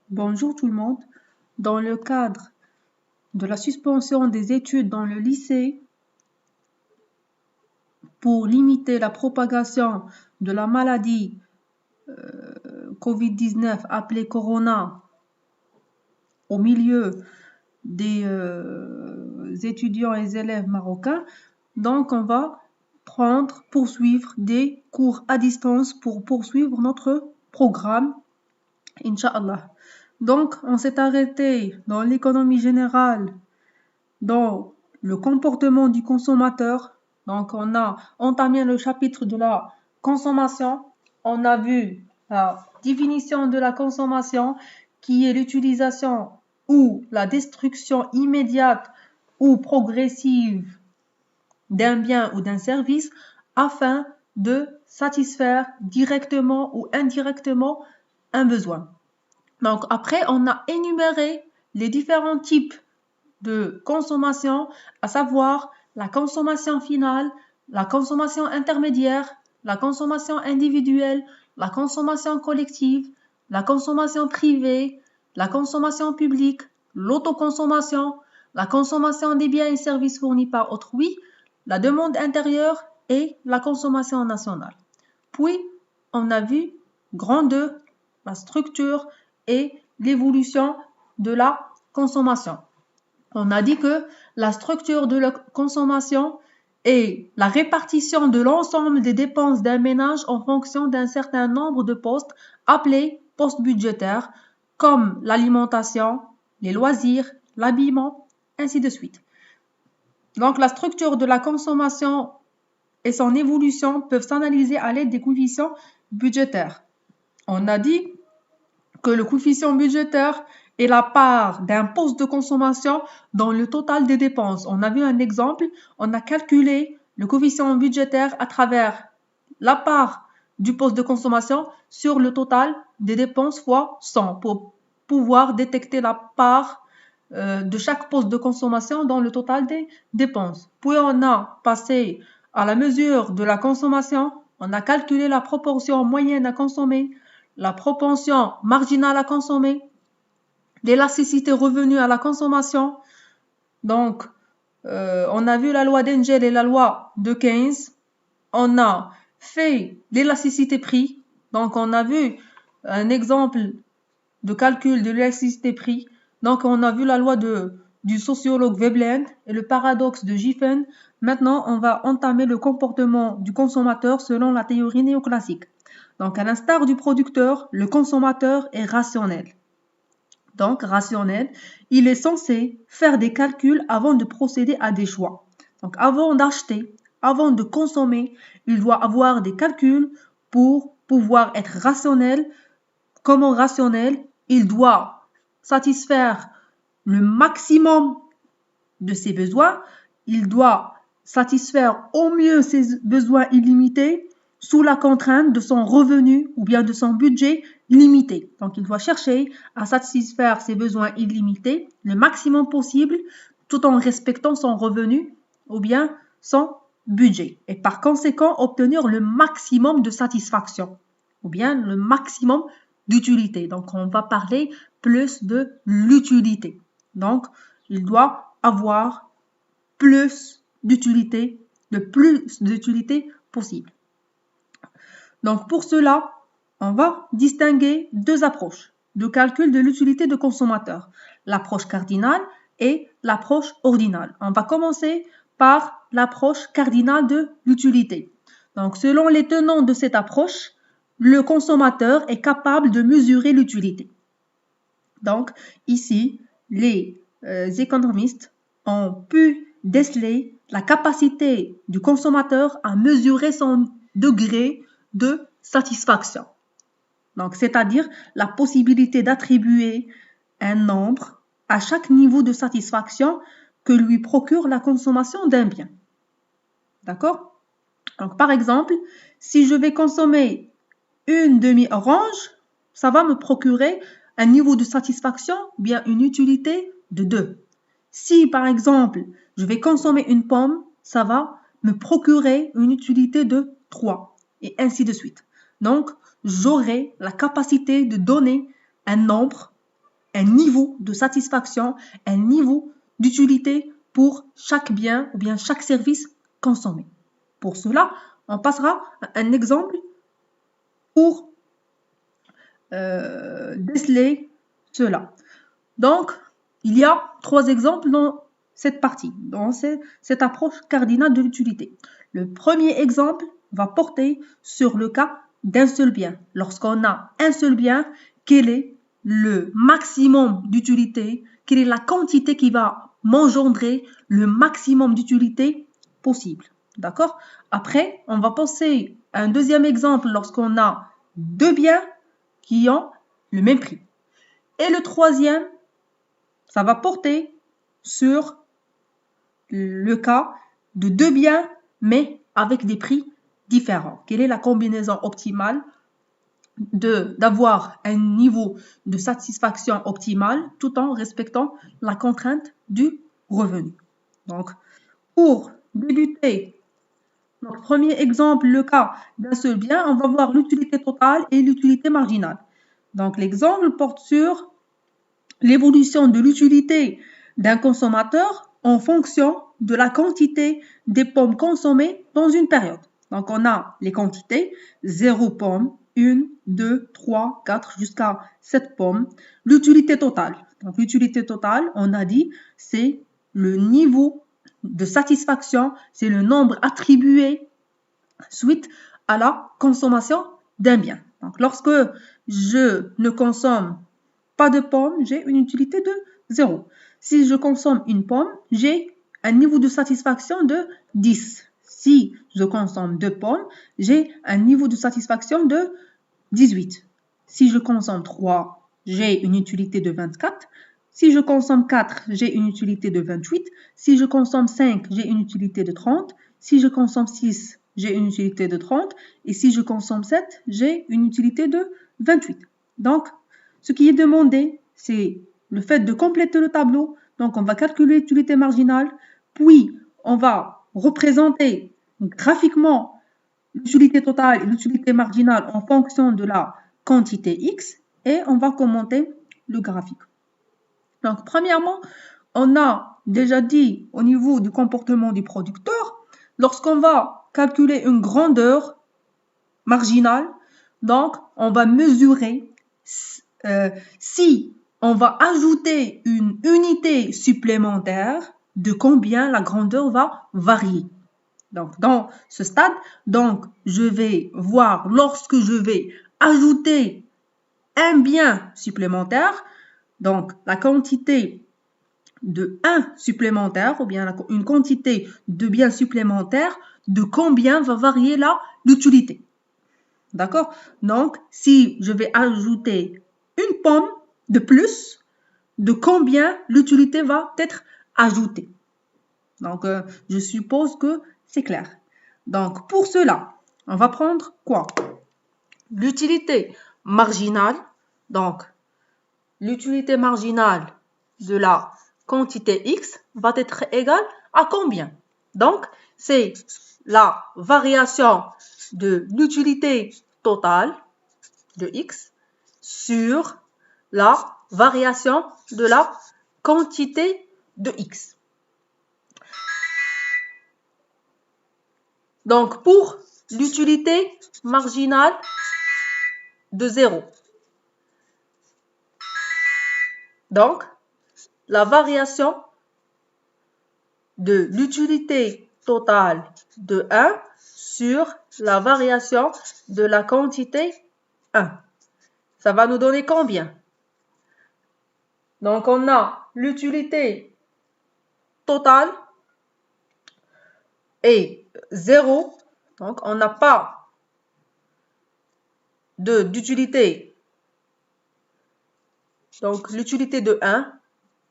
Bonjour tout le monde. Dans le cadre de la suspension des études dans le lycée pour limiter la propagation de la maladie Covid-19 appelée Corona au milieu des étudiants et élèves marocains, donc on va poursuivre des cours à distance pour poursuivre notre programme, Inch'Allah. Donc, on s'est arrêté dans l'économie générale, dans le comportement du consommateur. Donc, on a entamé le chapitre de la consommation. On a vu la définition de la consommation, qui est l'utilisation ou la destruction immédiate ou progressive d'un bien ou d'un service afin de satisfaire directement ou indirectement un besoin. Donc après, on a énuméré les différents types de consommation, à savoir la consommation finale, la consommation intermédiaire, la consommation individuelle, la consommation collective, la consommation privée, la consommation publique, l'autoconsommation, la consommation des biens et services fournis par autrui, la demande intérieure et la consommation nationale. Puis, on a vu grand 2, la structure et l'évolution de la consommation. On a dit que la structure de la consommation est la répartition de l'ensemble des dépenses d'un ménage en fonction d'un certain nombre de postes appelés postes budgétaires, comme l'alimentation, les loisirs, l'habillement, ainsi de suite. Donc la structure de la consommation et son évolution peuvent s'analyser à l'aide des coefficients budgétaires. On a dit que le coefficient budgétaire est la part d'un poste de consommation dans le total des dépenses. On a vu un exemple, on a calculé le coefficient budgétaire à travers la part du poste de consommation sur le total des dépenses fois 100 pour pouvoir détecter la part de chaque poste de consommation dans le total des dépenses. Puis on a passé à la mesure de la consommation, on a calculé la proportion moyenne à consommer, la propension marginale à consommer, l'élasticité revenue à la consommation. Donc, on a vu la loi d'Engel et la loi de Keynes. On a fait l'élasticité prix. Donc, on a vu un exemple de calcul de l'élasticité prix. Donc, on a vu la loi du sociologue Veblen et le paradoxe de Giffen. Maintenant, on va entamer le comportement du consommateur selon la théorie néoclassique. Donc, à l'instar du producteur, le consommateur est rationnel. Donc, rationnel, il est censé faire des calculs avant de procéder à des choix. Donc, avant d'acheter, avant de consommer, il doit avoir des calculs pour pouvoir être rationnel. Comment rationnel? Il doit satisfaire le maximum de ses besoins. Il doit satisfaire au mieux ses besoins illimités sous la contrainte de son revenu ou bien de son budget limité. Donc, il doit chercher à satisfaire ses besoins illimités le maximum possible tout en respectant son revenu ou bien son budget. Et par conséquent, obtenir le maximum de satisfaction ou bien le maximum d'utilité. Donc, on va parler plus de l'utilité. Donc, il doit avoir plus d'utilité, le plus d'utilité possible. Donc, pour cela, on va distinguer deux approches de calcul de l'utilité de consommateur, l'approche cardinale et l'approche ordinale. On va commencer par l'approche cardinale de l'utilité. Donc, selon les tenants de cette approche, le consommateur est capable de mesurer l'utilité. Donc, ici, les économistes ont pu déceler la capacité du consommateur à mesurer son degré de satisfaction. Donc, c'est-à-dire la possibilité d'attribuer un nombre à chaque niveau de satisfaction que lui procure la consommation d'un bien. D'accord? Donc, par exemple, si je vais consommer une demi-orange, ça va me procurer un niveau de satisfaction, bien une utilité de 2. Si, par exemple, je vais consommer une pomme, ça va me procurer une utilité de 3, et ainsi de suite. Donc, j'aurai la capacité de donner un nombre un niveau de satisfaction, un niveau d'utilité pour chaque bien ou bien chaque service consommé. Pour cela, on passera à un exemple pour déceler cela. Donc, il y a 3 exemples dans cette partie, dans cette approche cardinale de l'utilité. Le premier exemple va porter sur le cas d'un seul bien. Lorsqu'on a un seul bien, quel est le maximum d'utilité, quelle est la quantité qui va m'engendrer le maximum d'utilité possible. D'accord? Après, on va passer à un deuxième exemple lorsqu'on a 2 biens qui ont le même prix. Et le troisième, ça va porter sur le cas de 2 biens, mais avec des prix différents. Quelle est la combinaison optimale d'avoir un niveau de satisfaction optimal tout en respectant la contrainte du revenu. Donc, pour débuter notre premier exemple, le cas d'un seul bien, on va voir l'utilité totale et l'utilité marginale. Donc, l'exemple porte sur l'évolution de l'utilité d'un consommateur en fonction de la quantité des pommes consommées dans une période. Donc, on a les quantités, 0 pommes, 1, 2, 3, 4, jusqu'à 7 pommes. L'utilité totale. Donc, l'utilité totale, on a dit, c'est le niveau de satisfaction, c'est le nombre attribué suite à la consommation d'un bien. Donc, lorsque je ne consomme pas de pommes, j'ai une utilité de 0. Si je consomme une pomme, j'ai un niveau de satisfaction de 10. Si je consomme 2 pommes, j'ai un niveau de satisfaction de 18. Si je consomme 3, j'ai une utilité de 24. Si je consomme 4, j'ai une utilité de 28. Si je consomme 5, j'ai une utilité de 30. Si je consomme 6, j'ai une utilité de 30. Et si je consomme 7, j'ai une utilité de 28. Donc, ce qui est demandé, c'est le fait de compléter le tableau. Donc, on va calculer l'utilité marginale, puis on va représenter graphiquement l'utilité totale et l'utilité marginale en fonction de la quantité X et on va commenter le graphique. Donc, premièrement, on a déjà dit au niveau du comportement du producteur, lorsqu'on va calculer une grandeur marginale, donc on va mesurer si on va ajouter une unité supplémentaire, de combien la grandeur va varier. Donc, dans ce stade, donc, je vais voir lorsque je vais ajouter un bien supplémentaire, donc la quantité de 1 supplémentaire ou bien une quantité de biens supplémentaires, de combien va varier l'utilité. D'accord? Donc, si je vais ajouter une pomme de plus, de combien l'utilité va être ajoutée. Donc, je suppose que c'est clair. Donc, pour cela, on va prendre quoi? L'utilité marginale. Donc, l'utilité marginale de la quantité X va être égale à combien? Donc, c'est la variation de l'utilité totale de X sur la variation de la quantité de X. Donc, pour l'utilité marginale de 0. Donc, la variation de l'utilité totale de 1 sur la variation de la quantité 1. Ça va nous donner combien? Donc, on a l'utilité totale est 0. Donc, on n'a pas d'utilité. Donc, l'utilité de 1.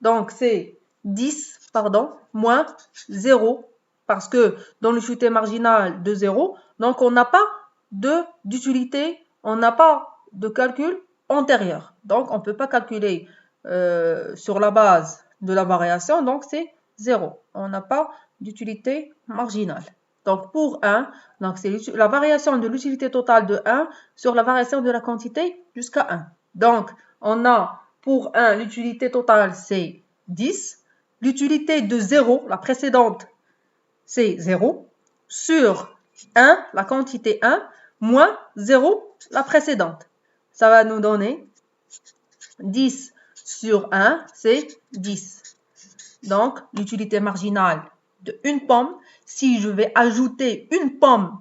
Donc, c'est 10, moins 0. Parce que dans l'utilité marginale de 0, donc on n'a pas d'utilité, on n'a pas de calcul antérieur. Donc, on ne peut pas calculer sur la base de la variation. Donc, c'est 0. On n'a pas d'utilité marginale. Donc, pour 1, c'est la variation de l'utilité totale de 1 sur la variation de la quantité jusqu'à 1. Donc, on a pour 1, l'utilité totale, c'est 10. L'utilité de 0, la précédente, c'est 0. Sur 1, la quantité 1, moins 0, la précédente. Ça va nous donner 10 sur 1, c'est 10. Donc, l'utilité marginale de une pomme, si je vais ajouter une pomme,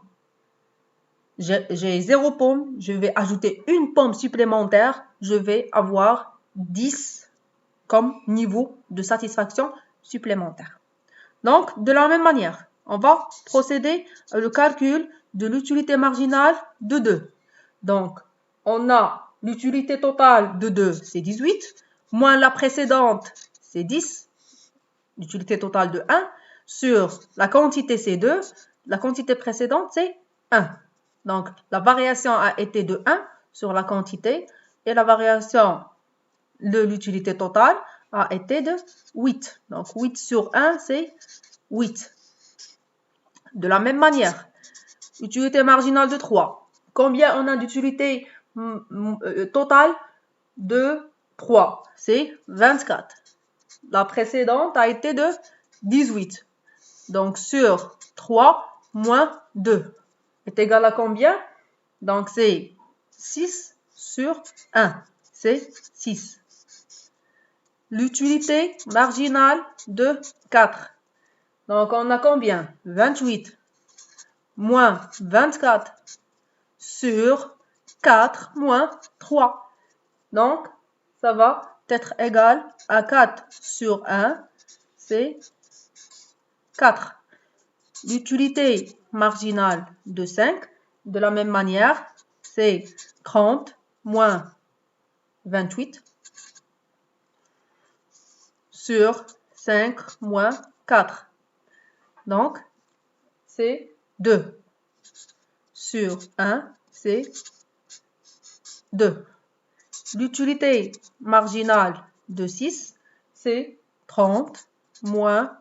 j'ai 0 pomme, je vais ajouter une pomme supplémentaire, je vais avoir 10 comme niveau de satisfaction supplémentaire. Donc, de la même manière, on va procéder au calcul de l'utilité marginale de 2. Donc, on a l'utilité totale de 2, c'est 18, moins la précédente, c'est 10. L'utilité totale de 1 sur la quantité, c'est 2. La quantité précédente, c'est 1. Donc, la variation a été de 1 sur la quantité et la variation de l'utilité totale a été de 8. Donc, 8 sur 1, c'est 8. De la même manière, utilité marginale de 3. Combien on a d'utilité totale de 3? C'est 24. La précédente a été de 18. Donc, sur 3 moins 2 est égal à combien? Donc, c'est 6 sur 1. C'est 6. L'utilité marginale de 4. Donc, on a combien? 28 moins 24 sur 4 moins 3. Donc, ça va être égal à 4 sur 1, c'est 4. L'utilité marginale de 5, de la même manière, c'est 30 moins 28 sur 5 moins 4. Donc, c'est 2. Sur 1, c'est 2. L'utilité marginale de 6, c'est 30 moins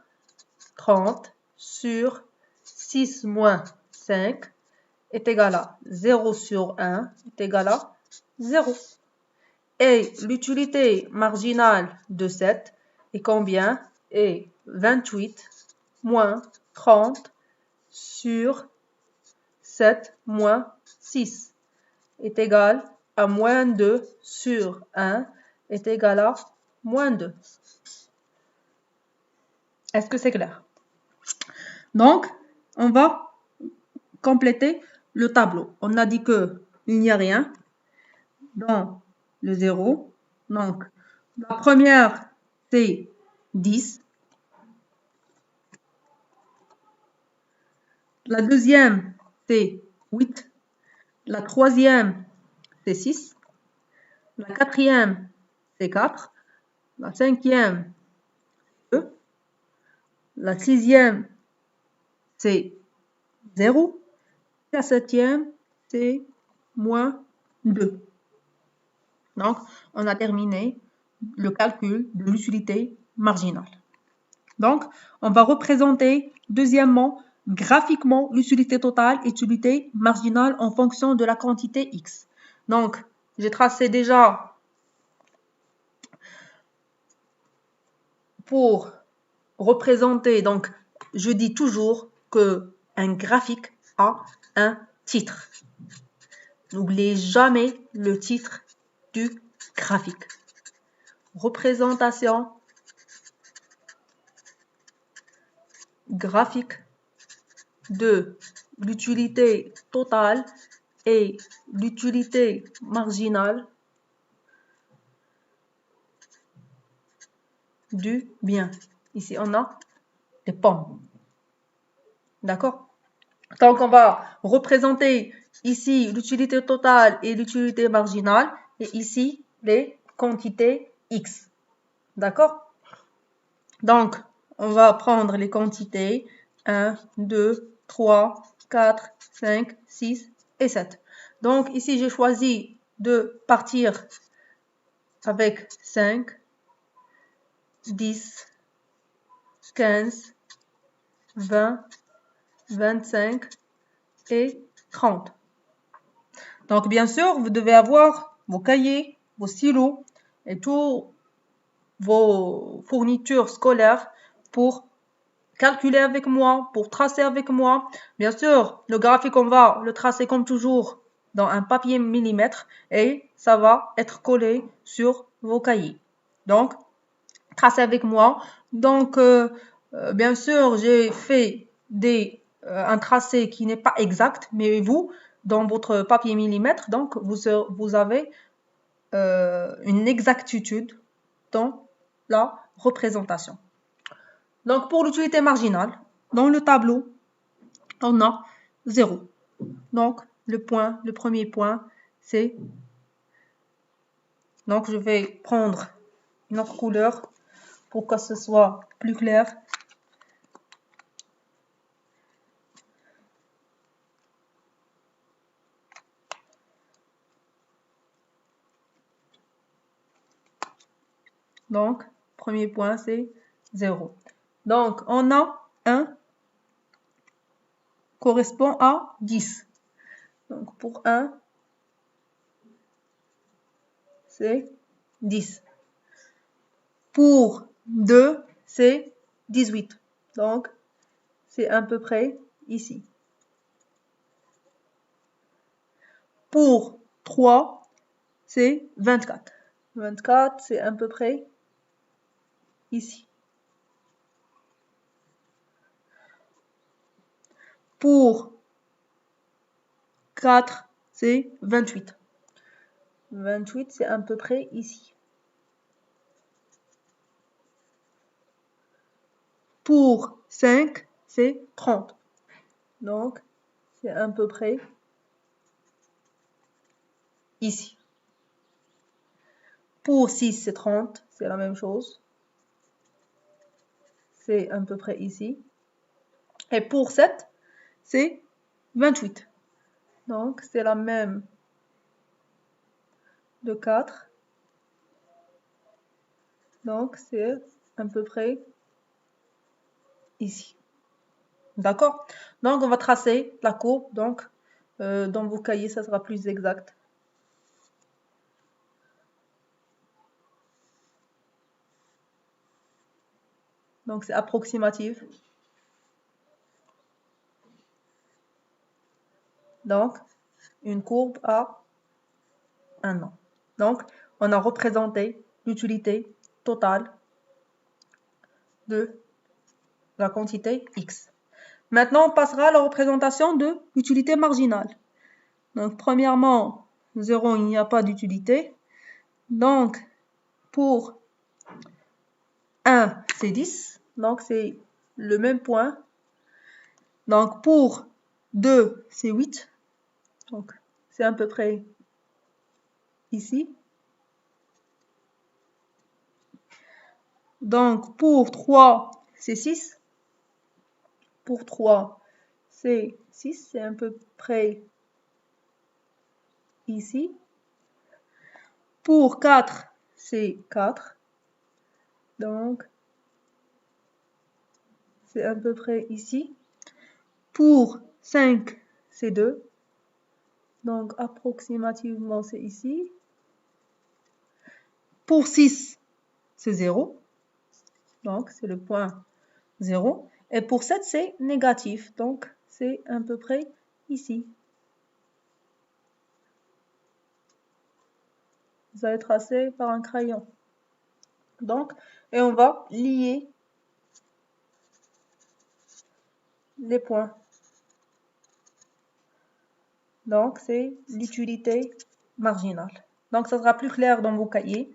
30 sur 6 moins 5 est égal à 0 sur 1 est égal à 0. Et l'utilité marginale de 7 est combien? Est 28 moins 30 sur 7 moins 6 est égal à moins 2 sur 1 est égal à moins 2. Est-ce que c'est clair? Donc, on va compléter le tableau. On a dit qu'il n'y a rien dans le 0. Donc, la première, c'est 10. La deuxième, c'est 8. La troisième, c'est 6. La quatrième, c'est 4. La cinquième, c'est 2. La sixième, c'est 0. La septième, c'est moins 2. Donc, on a terminé le calcul de l'utilité marginale. Donc, on va représenter, deuxièmement, graphiquement l'utilité totale et l'utilité marginale en fonction de la quantité x. Donc, j'ai tracé déjà pour représenter, donc je dis toujours qu'un graphique a un titre. N'oubliez jamais le titre du graphique. Représentation graphique de l'utilité totale et l'utilité marginale du bien. Ici, on a des pommes. D'accord? Donc, on va représenter ici l'utilité totale et l'utilité marginale et ici les quantités x. D'accord? Donc, on va prendre les quantités 1, 2, 3, 4, 5, 6 et 7. Donc, ici, j'ai choisi de partir avec 5, 10, 15, 20, 25 et 30. Donc, bien sûr, vous devez avoir vos cahiers, vos stylos et tous vos fournitures scolaires pour calculer avec moi, pour tracer avec moi. Bien sûr, le graphique, on va le tracer comme toujours dans un papier millimètre et ça va être collé sur vos cahiers. Donc, tracez avec moi. Donc, bien sûr, j'ai fait un tracé qui n'est pas exact, mais vous, dans votre papier millimètre, donc vous avez une exactitude dans la représentation. Donc, pour l'utilité marginale, dans le tableau, on a 0. Donc, le premier point, c'est... Donc, je vais prendre une autre couleur pour que ce soit plus clair. Donc, premier point, c'est 0. Donc, on a 1 correspond à 10. Donc, pour 1, c'est 10. Pour 2, c'est 18. Donc, c'est à peu près ici. Pour 3, c'est 24. 24, c'est à peu près ici. Pour 4, c'est 28. 28, c'est à peu près ici. Pour 5, c'est 30. Donc, c'est à peu près ici. Pour 6, c'est 30, c'est la même chose. C'est à peu près ici. Et pour 7, c'est 28. Donc, c'est la même de 4. Donc, c'est à peu près ici. D'accord? Donc, on va tracer la courbe. Donc, dans vos cahiers, ça sera plus exact. Donc, c'est approximatif. Donc, une courbe à 1 an. Donc, on a représenté l'utilité totale de la quantité x. Maintenant, on passera à la représentation de l'utilité marginale. Donc, premièrement, 0, il n'y a pas d'utilité. Donc, pour 1, c'est 10. Donc, c'est le même point. Donc, pour 2, c'est 8. Donc, c'est à peu près ici. Donc, pour 3, c'est 6. Pour 3, c'est 6. C'est à peu près ici. Pour 4, c'est 4. Donc, c'est à peu près ici. Pour 5, c'est 2. Donc, approximativement, c'est ici. Pour 6, c'est 0. Donc, c'est le point 0. Et pour 7, c'est négatif. Donc, c'est à peu près ici. Vous allez tracer par un crayon. Donc, et on va lier les points. Donc, c'est l'utilité marginale. Donc, ça sera plus clair dans vos cahiers.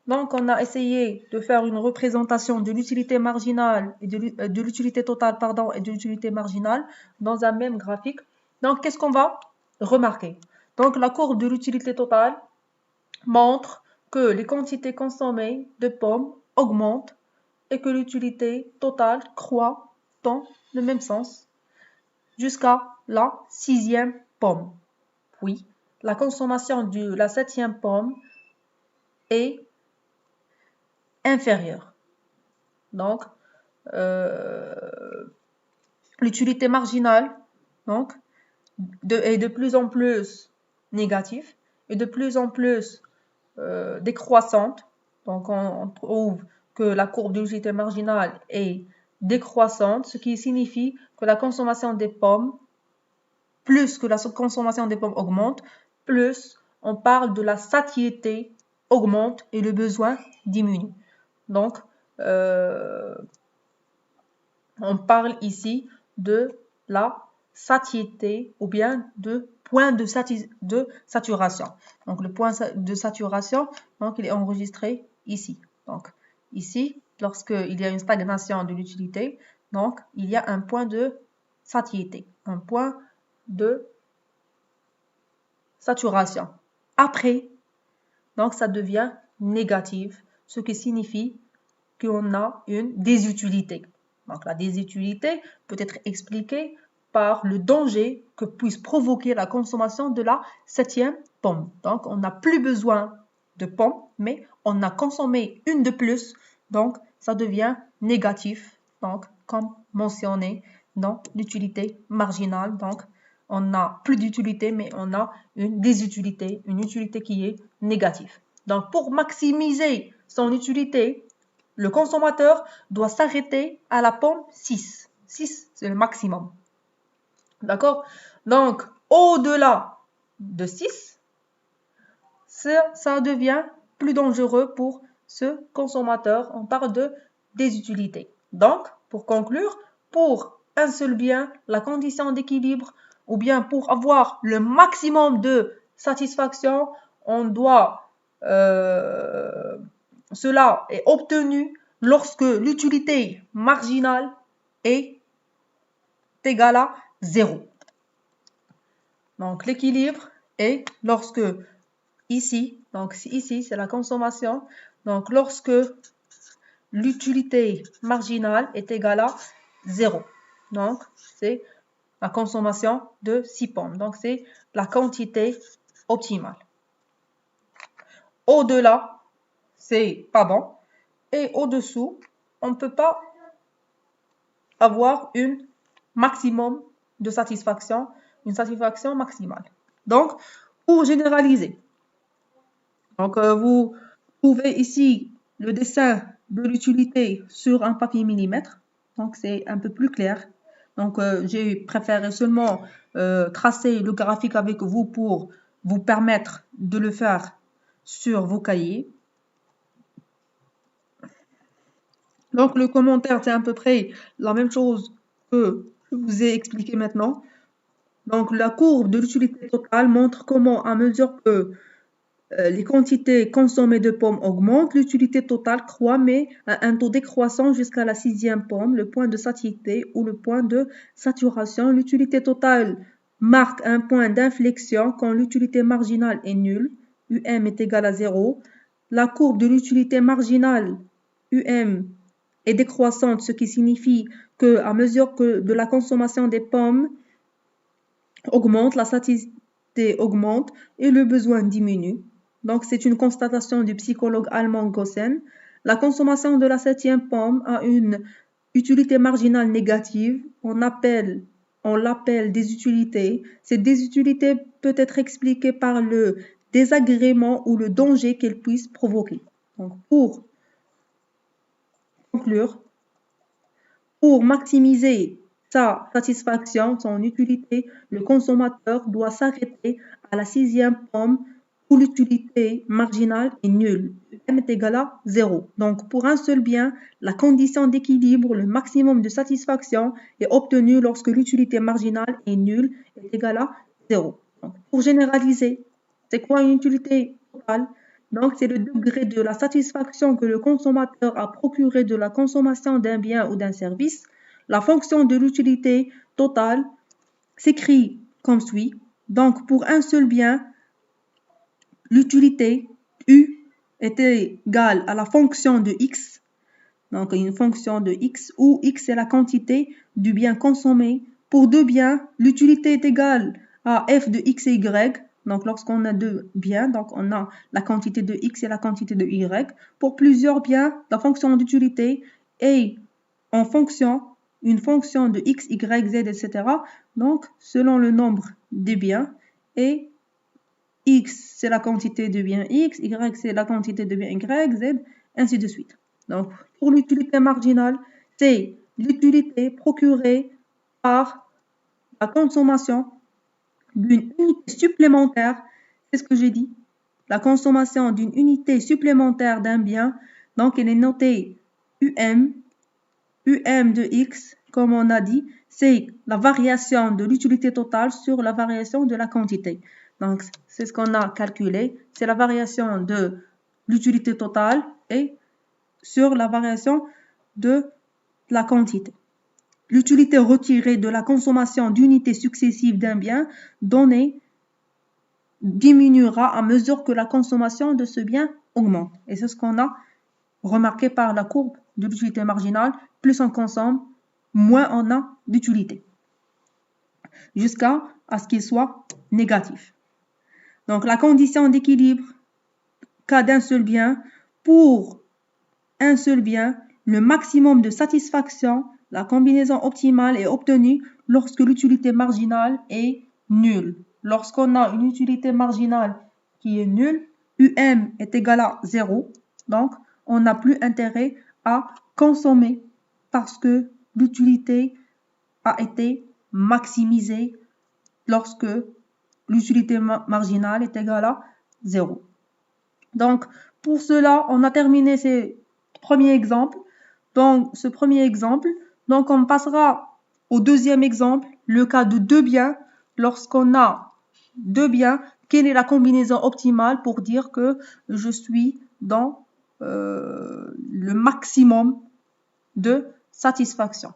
Donc, on a essayé de faire une représentation de l'utilité marginale et de l'utilité totale, pardon, et de l'utilité marginale dans un même graphique. Donc, qu'est-ce qu'on va remarquer? Donc, la courbe de l'utilité totale montre que les quantités consommées de pommes augmentent et que l'utilité totale croît dans le même sens jusqu'à la 6e pomme. Puis, la consommation de la 7e pomme est inférieure. Donc, l'utilité marginale donc, est de plus en plus négative et de plus en plus décroissante. Donc, on trouve que la courbe de l'utilité marginale est décroissante, ce qui signifie que la consommation des pommes, plus que la consommation des pommes augmente, plus on parle de la satiété augmente et le besoin diminue. Donc, on parle ici de la satiété ou bien de point de saturation. Donc, le point de saturation, donc, il est enregistré ici. Donc, ici, lorsqu'il y a une stagnation de l'utilité, donc, il y a un point de satiété, un point de saturation. Après, donc, ça devient négatif, ce qui signifie qu'on a une désutilité. Donc, la désutilité peut être expliquée par le danger que puisse provoquer la consommation de la 7e pomme. Donc, on n'a plus besoin de pommes, mais on a consommé une de plus, donc ça devient négatif, donc comme mentionné dans l'utilité marginale. Donc, on n'a plus d'utilité, mais on a une désutilité, une utilité qui est négative. Donc, pour maximiser son utilité, le consommateur doit s'arrêter à la pomme 6. 6, c'est le maximum. D'accord? Donc, au-delà de 6, ça devient plus dangereux pour ce consommateur. On parle de désutilité. Donc, pour conclure, pour un seul bien, la condition d'équilibre, ou bien pour avoir le maximum de satisfaction, on doit, cela est obtenu lorsque l'utilité marginale est égale à 0. Donc, l'équilibre est lorsque ici, donc ici, c'est la consommation. Donc, lorsque l'utilité marginale est égale à 0. Donc, c'est la consommation de 6 pommes. Donc, c'est la quantité optimale. Au-delà, c'est pas bon. Et au-dessous, on ne peut pas avoir une maximum de satisfaction, une satisfaction maximale. Donc, pour généraliser, donc vous trouvez ici le dessin de l'utilité sur un papier millimètre. Donc, c'est un peu plus clair. Donc, j'ai préféré seulement tracer le graphique avec vous pour vous permettre de le faire sur vos cahiers. Donc, le commentaire, c'est à peu près la même chose que je vous ai expliqué maintenant. Donc, la courbe de l'utilité totale montre comment, à mesure que les quantités consommées de pommes augmentent, l'utilité totale croît, mais à un taux décroissant jusqu'à la 6e pomme, le point de satiété ou le point de saturation. L'utilité totale marque un point d'inflexion quand l'utilité marginale est nulle, UM est égal à 0. La courbe de l'utilité marginale, UM, est décroissante, ce qui signifie que à mesure que de la consommation des pommes augmente, la satiété augmente et le besoin diminue. Donc, c'est une constatation du psychologue allemand Gossen. La consommation de la 7e pomme a une utilité marginale négative. On l'appelle désutilité. Cette désutilité peut être expliquée par le désagrément ou le danger qu'elle puisse provoquer. Donc, pour conclure, pour maximiser sa satisfaction, son utilité, le consommateur doit s'arrêter à la 6e pomme où l'utilité marginale est nulle. M est égal à 0. Donc, pour un seul bien, la condition d'équilibre, le maximum de satisfaction est obtenu lorsque l'utilité marginale est nulle, est égale à 0. Donc, pour généraliser, c'est quoi une utilité totale? Donc, c'est le degré de la satisfaction que le consommateur a procuré de la consommation d'un bien ou d'un service. La fonction de l'utilité totale s'écrit comme suit. Donc, pour un seul bien, l'utilité U est égale à la fonction de X. Donc, une fonction de X où X est la quantité du bien consommé. Pour deux biens, l'utilité est égale à F de X et Y. Donc, lorsqu'on a deux biens, donc on a la quantité de X et la quantité de Y. Pour plusieurs biens, la fonction d'utilité est en fonction, une fonction de X, Y, Z, etc. Donc, selon le nombre des biens. Et X, c'est la quantité de bien X, Y, c'est la quantité de bien Y, Z, ainsi de suite. Donc, pour l'utilité marginale, c'est l'utilité procurée par la consommation d'une unité supplémentaire, c'est ce que j'ai dit, la consommation d'une unité supplémentaire d'un bien, donc elle est notée UM de X, comme on a dit, c'est la variation de l'utilité totale sur la variation de la quantité. Donc, c'est ce qu'on a calculé, c'est la variation de l'utilité totale et sur la variation de la quantité. L'utilité retirée de la consommation d'unités successives d'un bien donné diminuera à mesure que la consommation de ce bien augmente. Et c'est ce qu'on a remarqué par la courbe de l'utilité marginale. Plus on consomme, moins on a d'utilité, jusqu'à ce qu'il soit négatif. Donc, la condition d'équilibre, cas d'un seul bien, pour un seul bien, le maximum de satisfaction, la combinaison optimale est obtenue lorsque l'utilité marginale est nulle. Lorsqu'on a une utilité marginale qui est nulle, UM est égal à 0, donc on n'a plus intérêt à consommer parce que l'utilité a été maximisée lorsque l'utilité marginale est égale à 0. Donc, pour cela, on a terminé ces premiers exemples. Donc, ce premier exemple. Donc, on passera au deuxième exemple, le cas de deux biens. Lorsqu'on a deux biens, quelle est la combinaison optimale pour dire que je suis dans le maximum de satisfaction?